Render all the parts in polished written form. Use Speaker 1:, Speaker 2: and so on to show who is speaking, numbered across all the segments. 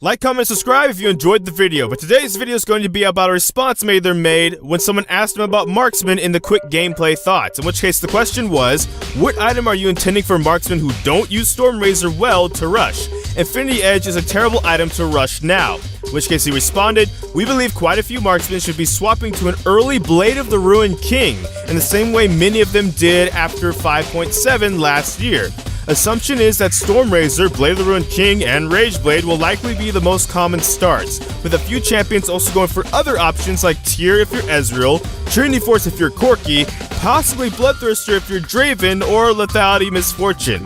Speaker 1: Like, comment, subscribe if you enjoyed the video, but today's video is going to be about a response Meddler made when someone asked him about marksman in the quick gameplay thoughts, in which case the question was, what item are you intending for marksmen who don't use Storm Razor well to rush? Infinity Edge is a terrible item to rush now. In which case he responded, we believe quite a few marksmen should be swapping to an early Blade of the Ruined King, in the same way many of them did after 5.7 last year. Assumption is that Storm Razor, Blade of the Ruined King, and Rage Blade will likely be the most common starts, with a few champions also going for other options like Tyr if you're Ezreal, Trinity Force if you're Corki, possibly Bloodthirster if you're Draven, or Lethality Misfortune.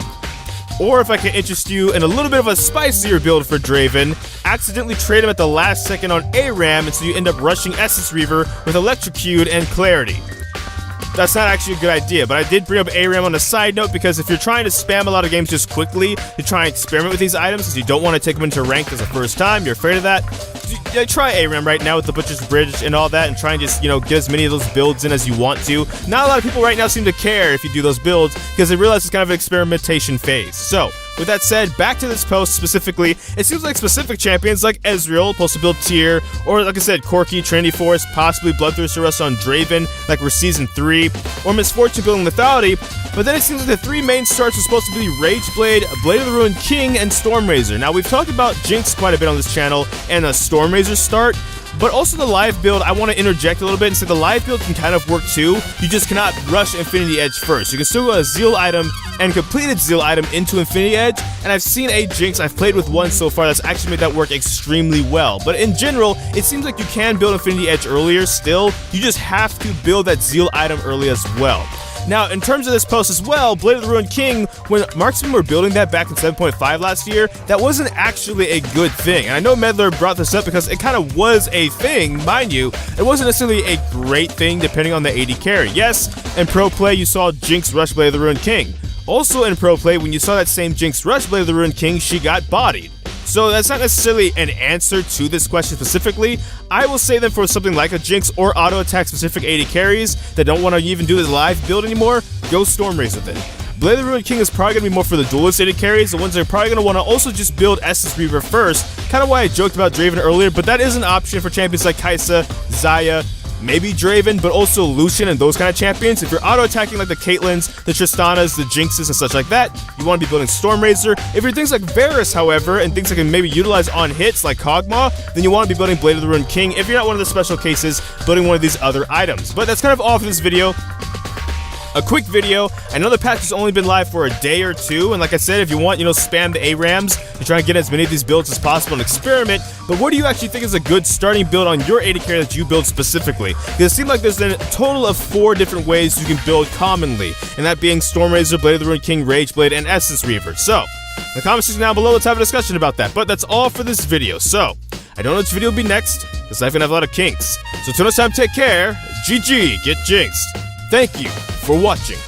Speaker 1: Or if I can interest you in a little bit of a spicier build for Draven, accidentally trade him at the last second on ARAM, and so you end up rushing Essence Reaver with Electrocute and Clarity. That's not actually a good idea, but I did bring up ARAM on a side note because if you're trying to spam a lot of games just quickly to try and experiment with these items because you don't want to take them into ranked as a first time, you're afraid of that, try ARAM right now with the Butcher's Bridge and all that and try and just, get as many of those builds in as you want to. Not a lot of people right now seem to care if you do those builds because they realize it's kind of an experimentation phase. So, with that said, back to this post specifically, it seems like specific champions like Ezreal, supposed to build Tyr, or like I said, Corki, Trinity Force, possibly Bloodthirster Rush on Draven, like we're Season 3, or Misfortune building Lethality, but then it seems like the three main starts are supposed to be Rage Blade, Blade of the Ruined King, and Storm Razor. Now, we've talked about Jinx quite a bit on this channel, and a Storm Razor start, but also the live build, I want to interject a little bit and say the live build can kind of work too. You just cannot rush Infinity Edge first. You can still go a Zeal item and completed Zeal item into Infinity Edge, and I've seen a Jinx, I've played with one so far that's actually made that work extremely well. But in general, it seems like you can build Infinity Edge earlier still, you just have to build that Zeal item early as well. Now, in terms of this post as well, Blade of the Ruined King, when marksmen were building that back in 7.5 last year, that wasn't actually a good thing. And I know Meddler brought this up because it kind of was a thing, mind you. It wasn't necessarily a great thing depending on the AD carry. Yes, in pro play you saw Jinx rush Blade of the Ruined King. Also in pro play, when you saw that same Jinx rush Blade of the Ruined King, she got bodied. So that's not necessarily an answer to this question specifically. I will say that for something like a Jinx or auto attack specific AD carries that don't want to even do this live build anymore, go Storm Razor then. Blade of the Ruined King is probably going to be more for the duelist AD carries, the ones that are probably going to want to also just build Essence Reaver first, kind of why I joked about Draven earlier, but that is an option for champions like Kai'Sa, Xayah, maybe Draven, but also Lucian and those kind of champions. If you're auto-attacking like the Caitlyn's, the Tristanas, the Jinxes, and such like that, you want to be building Storm Razor. If you're things like Varus, however, and things that can maybe utilize on hits like kog'maw, then you want to be building Blade of the Ruined King. If you're not one of the special cases, building one of these other items. But that's kind of all for this video. A quick video. I know the patch has only been live for a day or two, and like I said, if you want, spam the ARAMs to try and get as many of these builds as possible and experiment, but what do you actually think is a good starting build on your AD carry that you build specifically? Because it seems like there's a total of 4 different ways you can build commonly, and that being Storm Razor, Blade of the Ruined King, Rage Blade, and Essence Reaver. So, in the comment section down below, let's have a discussion about that, but that's all for this video. So, I don't know which video will be next, because life's gonna have a lot of kinks. So, till next time, take care, GG, get jinxed. Thank you for watching.